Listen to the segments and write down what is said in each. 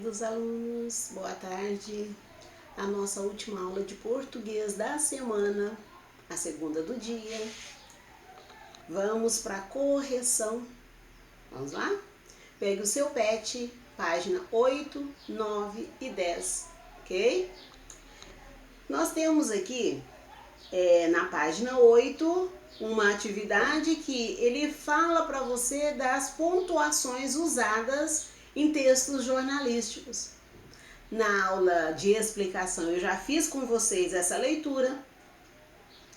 Dos alunos, boa tarde. A nossa última aula de português da semana, a segunda do dia. Vamos para a correção. Vamos lá? Pegue o seu PET, página 8, 9 e 10, ok? Nós temos aqui, na página 8, uma atividade que ele fala para você das pontuações usadas em textos jornalísticos. Na aula de explicação eu já fiz com vocês essa leitura,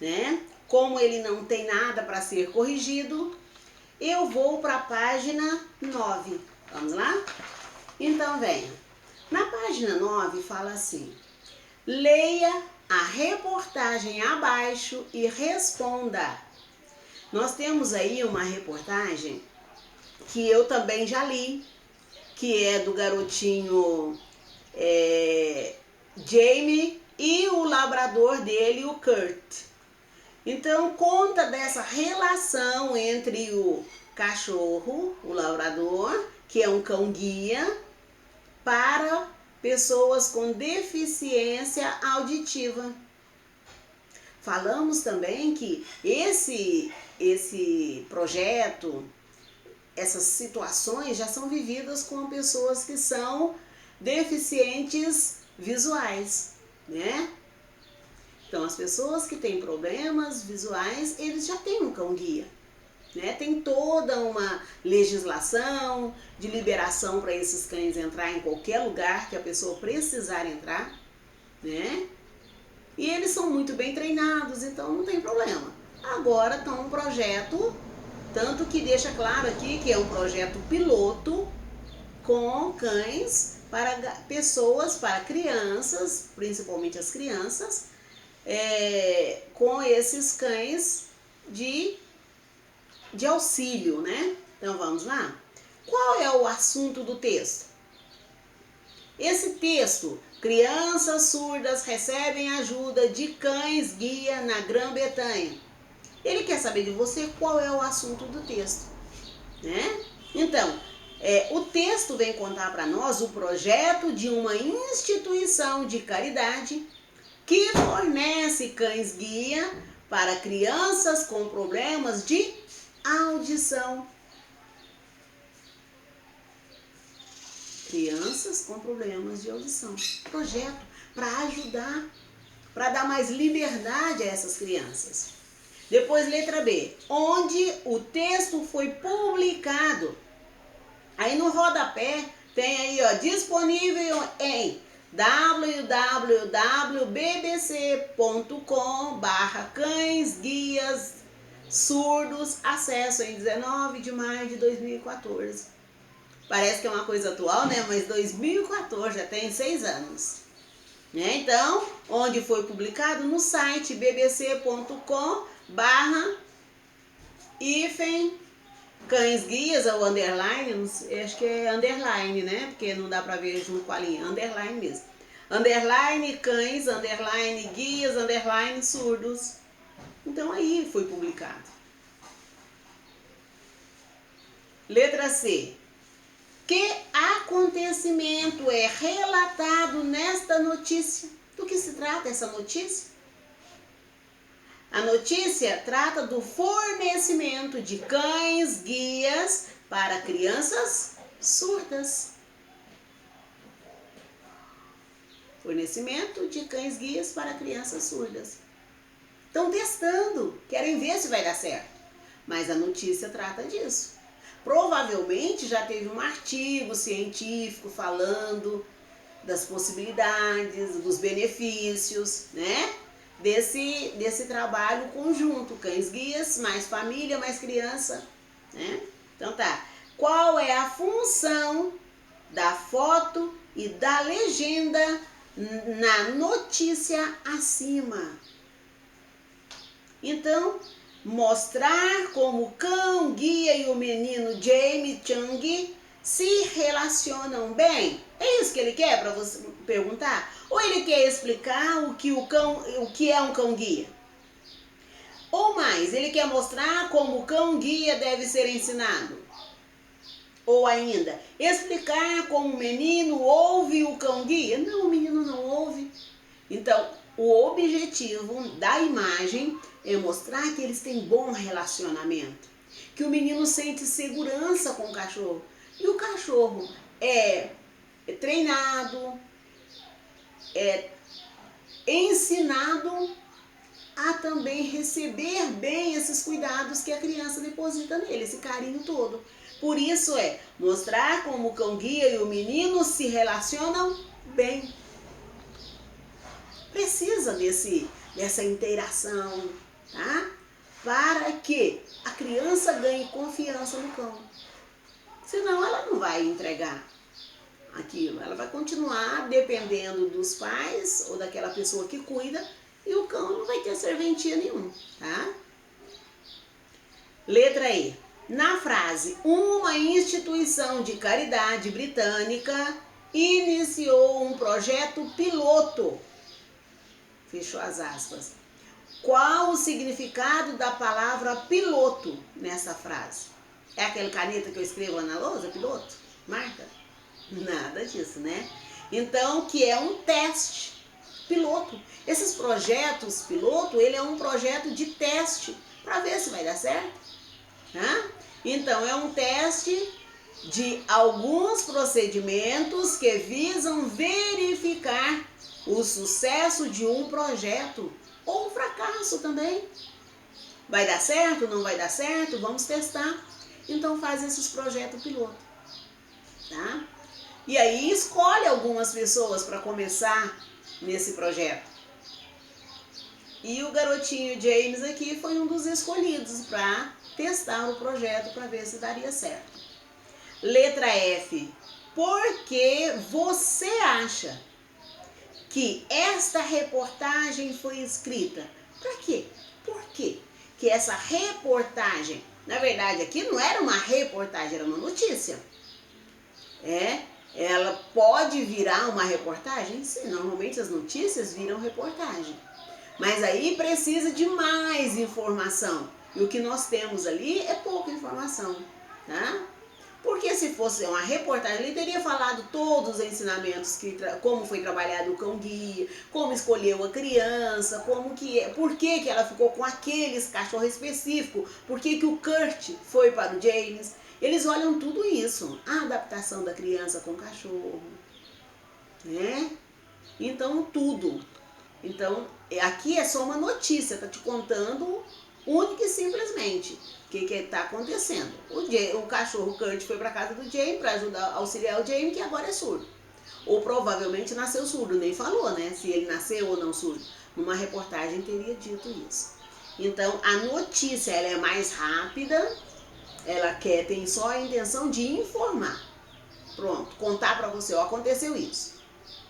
né? Como ele não tem nada para ser corrigido, eu vou para a página 9. Vamos lá? Então venha. Na página 9 fala assim: leia a reportagem abaixo e responda. Nós temos aí uma reportagem que eu também já li, que é do garotinho Jamie e o labrador dele, o Kurt. Então conta dessa relação entre o cachorro, o labrador, que é um cão guia, para pessoas com deficiência auditiva. Falamos também que esse projeto, essas situações já são vividas com pessoas que são deficientes visuais, né? Então, as pessoas que têm problemas visuais, eles já têm um cão-guia, né? Tem toda uma legislação de liberação para esses cães entrar em qualquer lugar que a pessoa precisar entrar, né? E eles são muito bem treinados, então não tem problema. Agora está um projeto, tanto que deixa claro aqui que é um projeto piloto com cães para pessoas, para crianças, principalmente as crianças, com esses cães de auxílio, né? Então vamos lá? Qual é o assunto do texto? Esse texto, crianças surdas recebem ajuda de cães guia na Grã-Bretanha. Ele quer saber de você qual é o assunto do texto, né? Então, o texto vem contar para nós o projeto de uma instituição de caridade que fornece cães guia para crianças com problemas de audição. Crianças com problemas de audição. Projeto para ajudar, para dar mais liberdade a essas crianças. Depois, letra B, onde o texto foi publicado. Aí no rodapé tem aí, ó, disponível em www.bbc.com/cães guias surdos, acesso em 19 de maio de 2014. Parece que é uma coisa atual, né? Mas 2014 já tem 6 anos. Né? Então, onde foi publicado? No site bbc.com/cães guias, ou underline, acho que é underline, né? Porque não dá pra ver junto com a linha, underline mesmo. Underline cães, underline guias, underline surdos. Então aí foi publicado. Letra C. Que acontecimento é relatado nesta notícia? Do que se trata essa notícia? A notícia trata do fornecimento de cães guias para crianças surdas. Fornecimento de cães guias para crianças surdas. Estão testando, querem ver se vai dar certo. Mas a notícia trata disso. Provavelmente já teve um artigo científico falando das possibilidades, dos benefícios, né? Desse trabalho conjunto, cães guias, mais família, mais criança, né? Então tá, qual é a função da foto e da legenda na notícia acima? Então, mostrar como o cão guia e o menino Jamie Chung se relacionam bem. É isso que ele quer para você perguntar? Ou ele quer explicar o que é um cão guia? Ou mais, ele quer mostrar como o cão guia deve ser ensinado? Ou ainda, explicar como o menino ouve o cão guia. Não, o menino não ouve. Então, o objetivo da imagem é mostrar que eles têm bom relacionamento, que o menino sente segurança com o cachorro. E o cachorro é treinado, é ensinado a também receber bem esses cuidados que a criança deposita nele, esse carinho todo. Por isso mostrar como o cão guia e o menino se relacionam bem. Precisa dessa interação, tá? Para que a criança ganhe confiança no cão. Senão ela não vai entregar aquilo. Ela vai continuar dependendo dos pais ou daquela pessoa que cuida e o cão não vai ter serventia nenhuma, tá? Letra E. Na frase, uma instituição de caridade britânica iniciou um projeto piloto. Fechou as aspas. Qual o significado da palavra piloto nessa frase? É aquele caneta que eu escrevo na lousa, piloto? Marca? Nada disso, né? Então, que é um teste piloto. Esses projetos piloto, ele é um projeto de teste para ver se vai dar certo. Tá? Então, é um teste de alguns procedimentos que visam verificar o sucesso de um projeto ou o fracasso também. Vai dar certo? Não vai dar certo? Vamos testar. Então faz esses projetos piloto, tá? E aí escolhe algumas pessoas para começar nesse projeto. E o garotinho James aqui foi um dos escolhidos para testar o projeto para ver se daria certo. Letra F. Por que você acha que esta reportagem foi escrita? Para quê? Por quê que essa reportagem, na verdade aqui não era uma reportagem, era uma notícia. Ela pode virar uma reportagem? Sim, normalmente as notícias viram reportagem. Mas aí precisa de mais informação. E o que nós temos ali é pouca informação, tá? Porque se fosse uma reportagem, ele teria falado todos os ensinamentos, como foi trabalhado o cão guia, como escolheu a criança, por que ela ficou com aqueles cachorros específicos, por que o Kurt foi para o James. Eles olham tudo isso, a adaptação da criança com o cachorro, né? Então, tudo. Então, aqui é só uma notícia, tá te contando única e simplesmente o que está acontecendo. O cachorro Kurt foi para casa do Jamie para auxiliar o Jamie, que agora é surdo. Ou provavelmente nasceu surdo, nem falou, né? Se ele nasceu ou não surdo. Numa reportagem teria dito isso. Então, a notícia ela é mais rápida, ela tem só a intenção de informar. Pronto, contar para você, ó, aconteceu isso.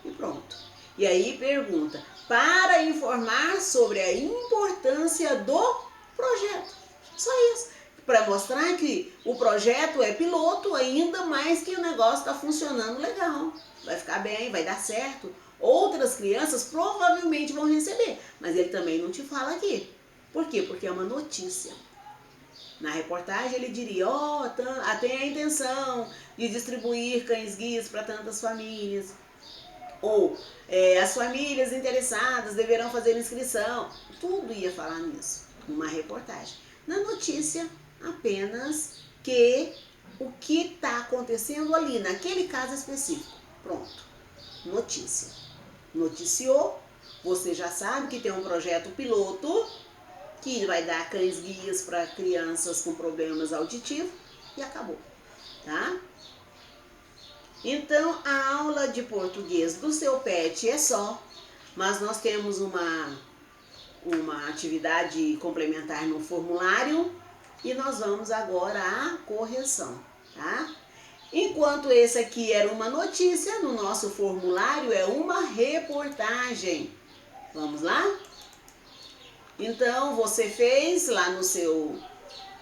E pronto. E aí pergunta, para informar sobre a importância do projeto. Só isso. Para mostrar que o projeto é piloto ainda, mais que o negócio está funcionando legal. Vai ficar bem, vai dar certo. Outras crianças provavelmente vão receber, mas ele também não te fala aqui. Por quê? Porque é uma notícia. Na reportagem ele diria, tem a intenção de distribuir cães guias para tantas famílias. Ou as famílias interessadas deverão fazer inscrição. Tudo ia falar nisso, numa reportagem. Na notícia, apenas o que está acontecendo ali, naquele caso específico. Pronto, notícia. Noticiou, você já sabe que tem um projeto piloto que vai dar cães guias para crianças com problemas auditivos e acabou, tá? Então, a aula de português do seu pet é só, mas nós temos uma atividade complementar no formulário e nós vamos agora à correção, tá? Enquanto esse aqui era uma notícia, no nosso formulário é uma reportagem. Vamos lá? Então, você fez lá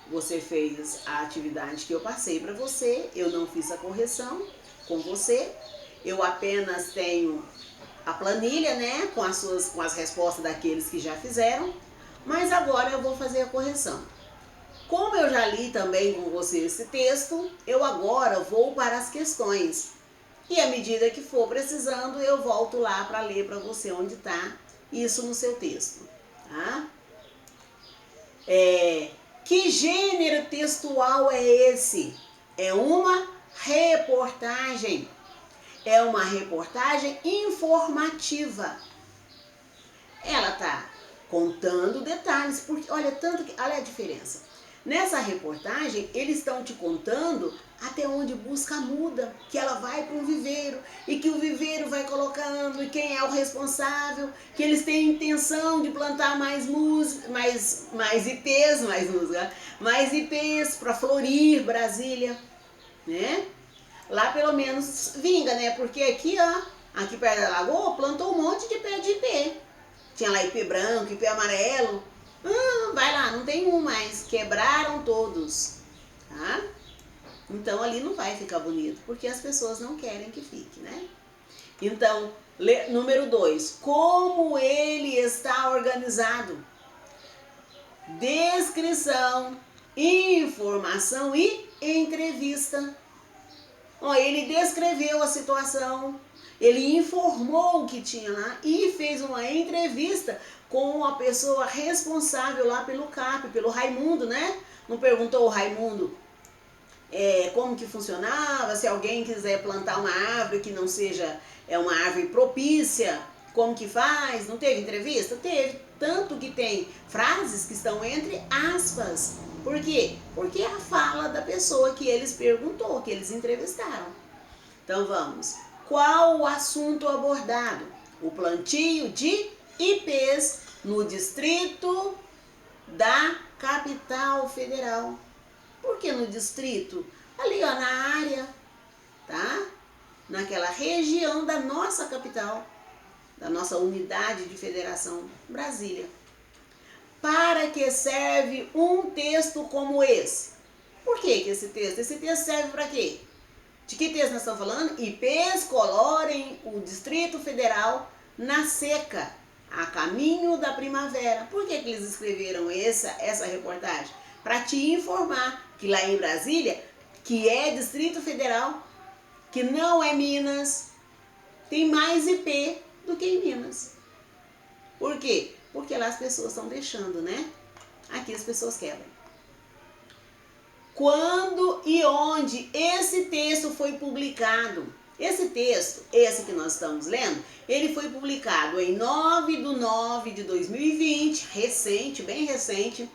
você fez a atividade que eu passei para você, eu não fiz a correção com você, eu apenas tenho a planilha, né, com as respostas daqueles que já fizeram, mas agora eu vou fazer a correção. Como eu já li também com você esse texto, eu agora vou para as questões. E à medida que for precisando, eu volto lá para ler para você onde está isso no seu texto. Tá? Que gênero textual é esse? É uma reportagem. É uma reportagem informativa. Ela está contando detalhes, porque olha olha a diferença. Nessa reportagem, eles estão te contando até onde busca muda, que ela vai para um viveiro e que o viveiro vai colocando e quem é o responsável, que eles têm intenção de plantar mais ipês, mais ipês para florir Brasília, né? Lá pelo menos vinga, né? Porque aqui, ó, aqui perto da lagoa, plantou um monte de pé de ipê. Tinha lá ipê branco, ipê amarelo. Vai lá, não tem um mais. Quebraram todos, tá? Então ali não vai ficar bonito, porque as pessoas não querem que fique, né? Então, número 2, como ele está organizado? Descrição, informação e entrevista. Ó, ele descreveu a situação, ele informou o que tinha lá e fez uma entrevista com a pessoa responsável lá pelo CAP, pelo Raimundo, né? Não perguntou o Raimundo como que funcionava, se alguém quiser plantar uma árvore que não seja uma árvore propícia, como que faz? Não teve entrevista? Teve, tanto que tem frases que estão entre aspas. Por quê? Porque é a fala da pessoa que eles perguntou, que eles entrevistaram. Então vamos. Qual o assunto abordado? O plantio de ipês no distrito da capital federal. Por que no distrito? Ali, ó, na área, tá? Naquela região da nossa capital, da nossa unidade de federação, Brasília. Para que serve um texto como esse? Por que esse texto? Esse texto serve para quê? De que texto nós estamos falando? Ipês colorem o Distrito Federal na seca, a caminho da primavera. Por que eles escreveram essa reportagem? Para te informar que lá em Brasília, que é Distrito Federal, que não é Minas, tem mais IP do que em Minas. Por quê? Porque lá as pessoas estão deixando, né? Aqui as pessoas quebram. Quando e onde esse texto foi publicado? Esse texto, esse que nós estamos lendo, ele foi publicado em 9/9/2020, recente, bem recente,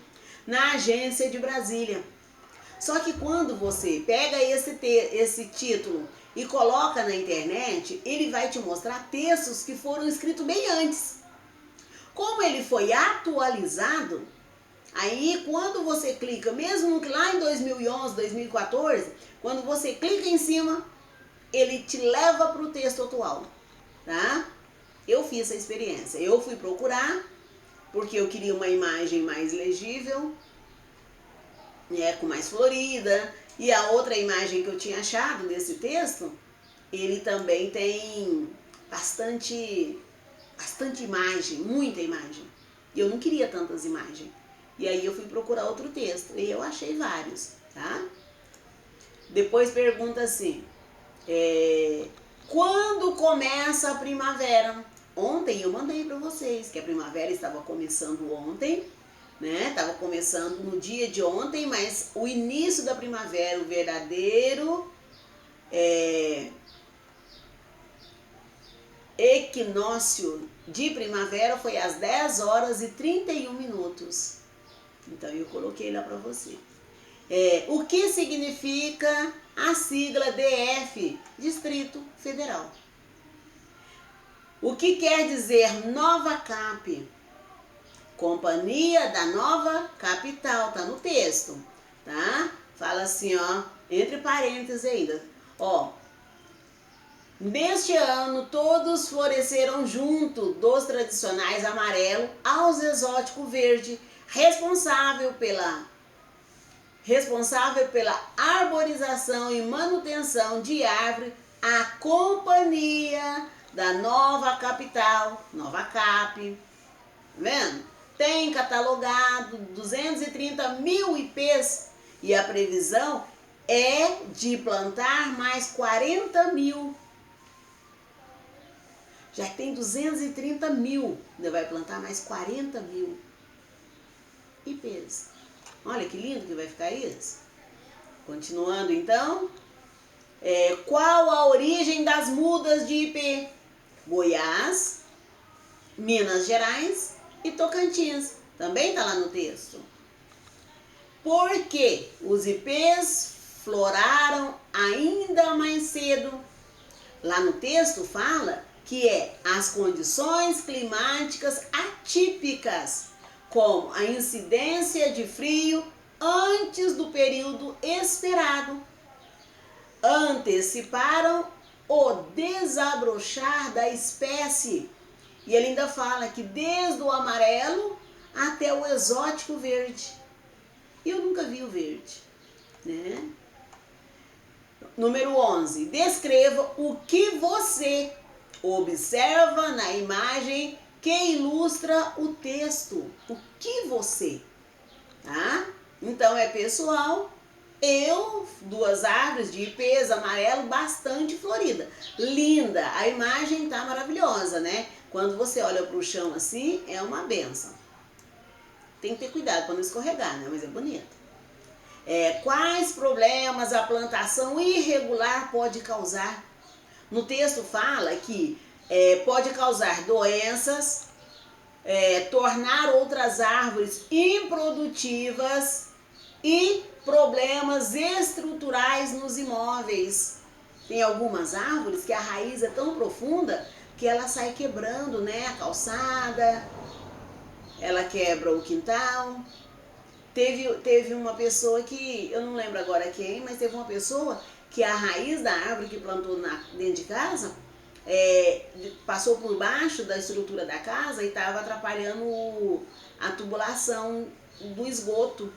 na Agência de Brasília. Só que quando você pega esse título e coloca na internet, ele vai te mostrar textos que foram escritos bem antes. Como ele foi atualizado, aí quando você clica, mesmo que lá em 2011, 2014, quando você clica em cima, ele te leva para o texto atual, tá? Eu fiz essa experiência, eu fui procurar, porque eu queria uma imagem mais legível, com mais florida, e a outra imagem que eu tinha achado desse texto, ele também tem bastante imagem, muita imagem. E eu não queria tantas imagens. E aí eu fui procurar outro texto, e eu achei vários, tá? Depois pergunta assim, quando começa a primavera? Ontem eu mandei para vocês que a primavera estava começando ontem, né? Estava começando no dia de ontem, mas o início da primavera, o verdadeiro equinócio de primavera foi às 10h31. Então eu coloquei lá para você. O que significa a sigla DF, Distrito Federal? O que quer dizer Nova Cap? Companhia da Nova Capital, tá no texto, tá? Fala assim, ó, entre parênteses ainda, ó. Neste ano, todos floresceram junto, dos tradicionais amarelo aos exóticos verde, responsável pela arborização e manutenção de árvore, a Companhia da Nova Capital, Nova Cap, vendo? tem catalogado 230 mil IPs e a previsão é de plantar mais 40 mil. Já que tem 230 mil, ainda vai plantar mais 40 mil IPs. Olha que lindo que vai ficar isso. Continuando então, qual a origem das mudas de IP? Goiás, Minas Gerais e Tocantins. Também está lá no texto. Por que os IPs floraram ainda mais cedo? Lá no texto fala que as condições climáticas atípicas, como a incidência de frio antes do período esperado, anteciparam o desabrochar da espécie. E ele ainda fala que desde o amarelo até o exótico verde. Eu nunca vi o verde, né? Número 11. Descreva o que você observa na imagem que ilustra o texto. O que você, tá? Então é pessoal, duas árvores de ipês amarelo bastante florida. Linda, a imagem tá maravilhosa, né? Quando você olha para o chão assim, é uma benção. Tem que ter cuidado para não escorregar, né? Mas é bonito. Quais problemas a plantação irregular pode causar? No texto fala que pode causar doenças, tornar outras árvores improdutivas e problemas estruturais nos imóveis. Tem algumas árvores que a raiz é tão profunda que ela sai quebrando, né, a calçada, ela quebra o quintal. Teve uma pessoa que, eu não lembro agora quem, mas teve uma pessoa que a raiz da árvore que plantou dentro de casa passou por baixo da estrutura da casa e estava atrapalhando a tubulação do esgoto.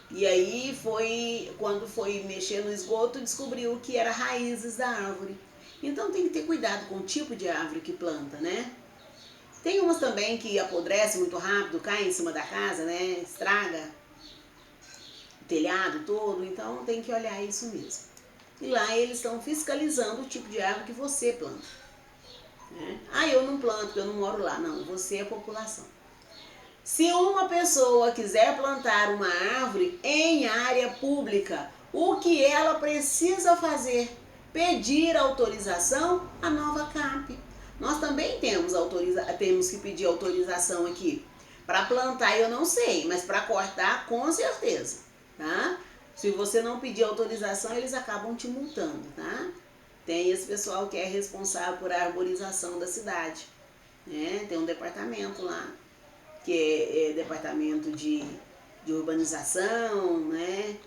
E aí quando foi mexer no esgoto, descobriu que era raízes da árvore. Então tem que ter cuidado com o tipo de árvore que planta, né? Tem umas também que apodrece muito rápido, cai em cima da casa, né? Estraga o telhado todo, então tem que olhar isso mesmo. E lá eles estão fiscalizando o tipo de árvore que você planta, né? Eu não planto, porque eu não moro lá. Não, você é a população. Se uma pessoa quiser plantar uma árvore em área pública, o que ela precisa fazer? Pedir autorização à nova CAP. Nós também temos que pedir autorização aqui. Para plantar eu não sei, mas para cortar com certeza, tá? Se você não pedir autorização, eles acabam te multando, tá? Tem esse pessoal que é responsável por arborização da cidade, né? Tem um departamento lá, que é departamento de urbanização, né?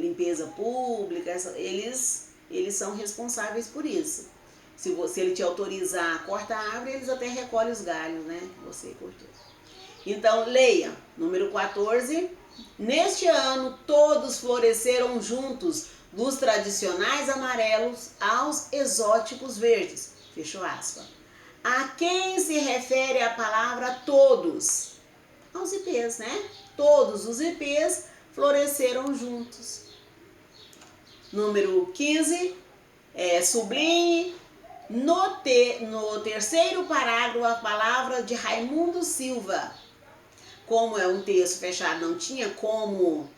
Limpeza pública, eles são responsáveis por isso. Se ele te autorizar a cortar a árvore, eles até recolhem os galhos, né? Que você cortou. Então, leia, número 14. Neste ano, todos floresceram juntos, dos tradicionais amarelos aos exóticos verdes. Fechou aspas. A quem se refere a palavra todos? Aos ipês, né? Todos os ipês floresceram juntos. Número 15. Sublinhe no terceiro parágrafo a palavra de Raimundo Silva. Como é um texto fechado, não tinha como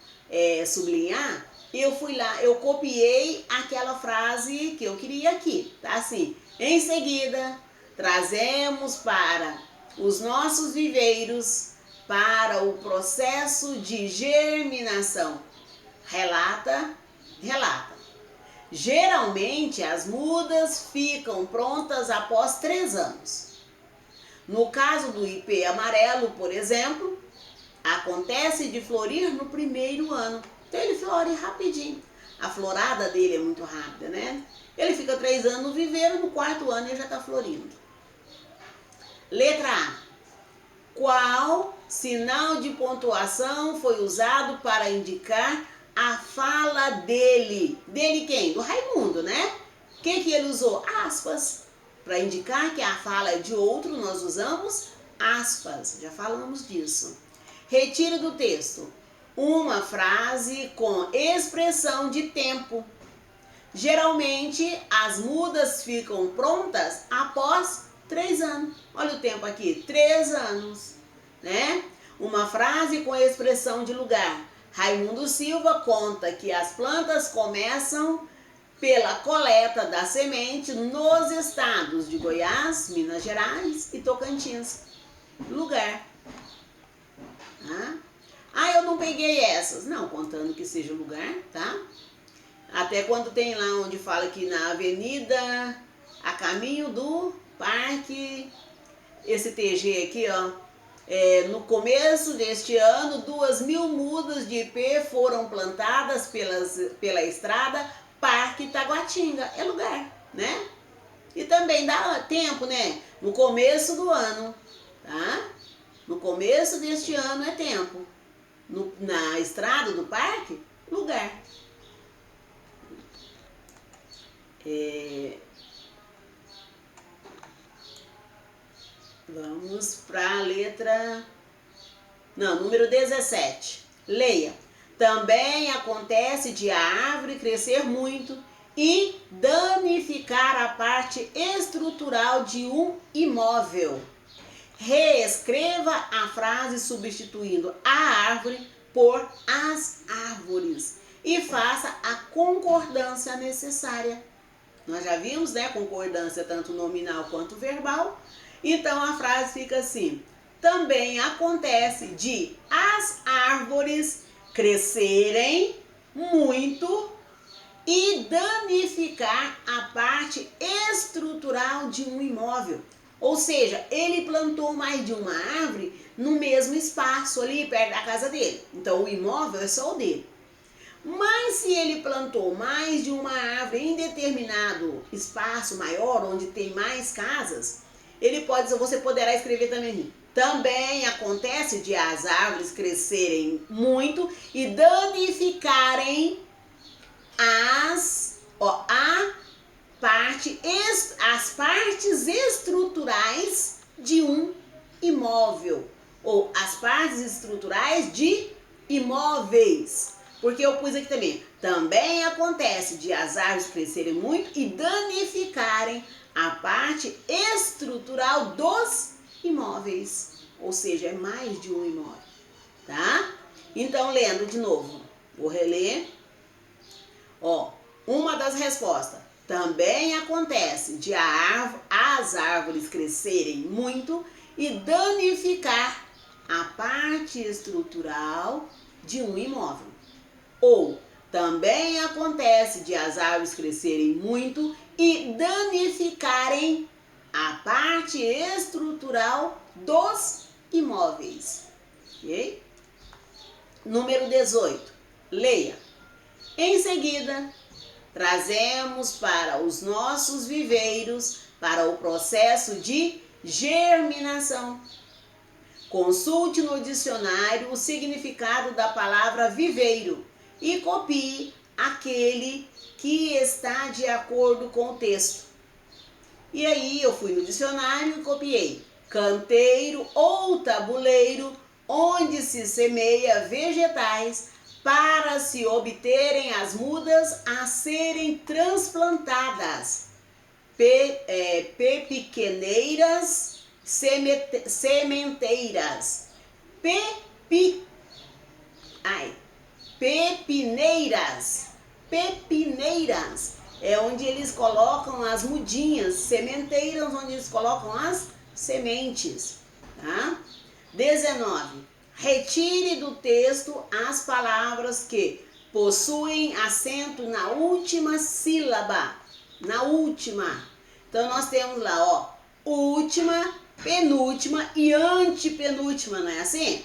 sublinhar, eu fui lá, eu copiei aquela frase que eu queria aqui, tá assim: em seguida, trazemos para os nossos viveiros para o processo de germinação. Relata. Geralmente, as mudas ficam prontas após 3 anos. No caso do ipê amarelo, por exemplo, acontece de florir no primeiro ano. Então ele flore rapidinho. A florada dele é muito rápida, né? Ele fica 3 anos no viveiro, no 4º ano ele já está florindo. Letra A. Qual sinal de pontuação foi usado para indicar a fala dele? Dele quem? Do Raimundo, né? O que ele usou? Aspas. Para indicar que a fala é de outro, nós usamos aspas, já falamos disso. Retire do texto uma frase com expressão de tempo. Geralmente, as mudas ficam prontas após 3 anos. Olha o tempo aqui, 3 anos, né? Uma frase com expressão de lugar. Raimundo Silva conta que as plantas começam pela coleta da semente nos estados de Goiás, Minas Gerais e Tocantins. Lugar. Eu não peguei essas. Não, contando que seja lugar, tá? Até quando tem lá onde fala que na avenida, a caminho do parque, esse TG aqui, ó, no começo deste ano, 2.000 mudas de ipê foram plantadas pela estrada Parque Taguatinga. É lugar, né? E também dá tempo, né? No começo do ano, tá? No começo deste ano é tempo. Na estrada do parque, lugar. Vamos para a letra... Não, número 17. Leia. Também acontece de a árvore crescer muito e danificar a parte estrutural de um imóvel. Reescreva a frase substituindo a árvore por as árvores e faça a concordância necessária. Nós já vimos, né? Concordância tanto nominal quanto verbal. Então a frase fica assim: também acontece de as árvores crescerem muito e danificar a parte estrutural de um imóvel. Ou seja, ele plantou mais de uma árvore no mesmo espaço ali perto da casa dele. Então o imóvel é só o dele. Mas se ele plantou mais de uma árvore em determinado espaço maior, onde tem mais casas, você poderá escrever também. Também acontece de as árvores crescerem muito e danificarem as partes estruturais de um imóvel, ou as partes estruturais de imóveis. Porque eu pus aqui também. Também acontece de as árvores crescerem muito e danificarem a parte estrutural dos imóveis. Ou seja, é mais de um imóvel, tá? Então, lendo de novo, vou reler. Uma das respostas. Também acontece de as árvores crescerem muito e danificar a parte estrutural de um imóvel. Ou também acontece de as árvores crescerem muito e danificarem a parte estrutural dos imóveis. Ok? Número 18. Leia. Em seguida, trazemos para os nossos viveiros para o processo de germinação. Consulte no dicionário o significado da palavra viveiro e copie aquele que está de acordo com o texto. E aí eu fui no dicionário e copiei: canteiro ou tabuleiro onde se semeia vegetais para se obterem as mudas a serem transplantadas. Pequeneiras, sementeiras. Pepineiras. Pepineiras é onde eles colocam as mudinhas. Sementeiras, onde eles colocam as sementes. Tá? 19. Retire do texto as palavras que possuem acento na última sílaba. Na última. Então, nós temos lá, última, penúltima e antepenúltima, não é assim?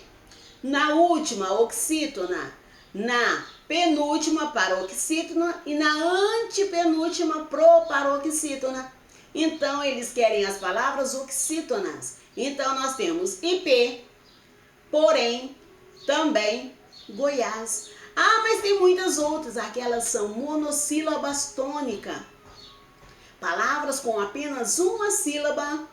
Na última, oxítona. Na penúltima, paroxítona. E na antepenúltima, proparoxítona. Então, eles querem as palavras oxítonas. Então, nós temos IP, porém, também, Goiás. Mas tem muitas outras. Aquelas são monossílabas tônicas. Palavras com apenas uma sílaba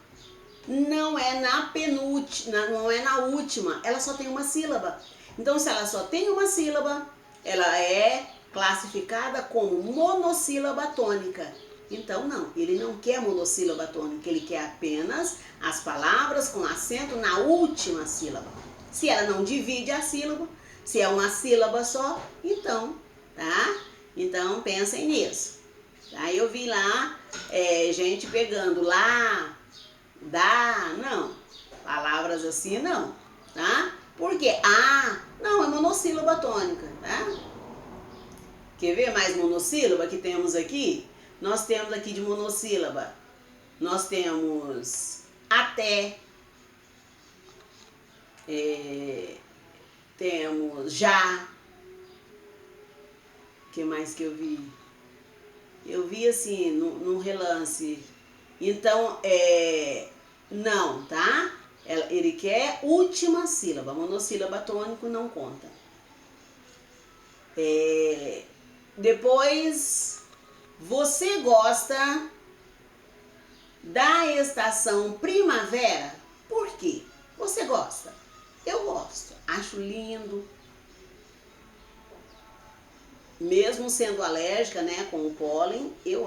não é na penúltima, não é na última, ela só tem uma sílaba. Então, se ela só tem uma sílaba, ela é classificada como monossílaba tônica. Então, não, ele não quer monossílaba tônica, ele quer apenas as palavras com acento na última sílaba. Se ela não divide a sílaba, se é uma sílaba só, então, tá? Então, pensem nisso. Aí eu vi lá, gente pegando lá, dá, não. Palavras assim, não, tá? Por quê? Ah, não, é monossílaba tônica, tá? Quer ver mais monossílaba que temos aqui? Nós temos aqui de monossílaba, nós temos até, temos já. O que mais que eu vi? Eu vi assim, num relance. Então, não, tá? Ele quer última sílaba. Monossílaba tônico não conta. Depois, você gosta da estação primavera? Por quê? Você gosta? Eu gosto. Acho lindo. Mesmo sendo alérgica, né, com o pólen, eu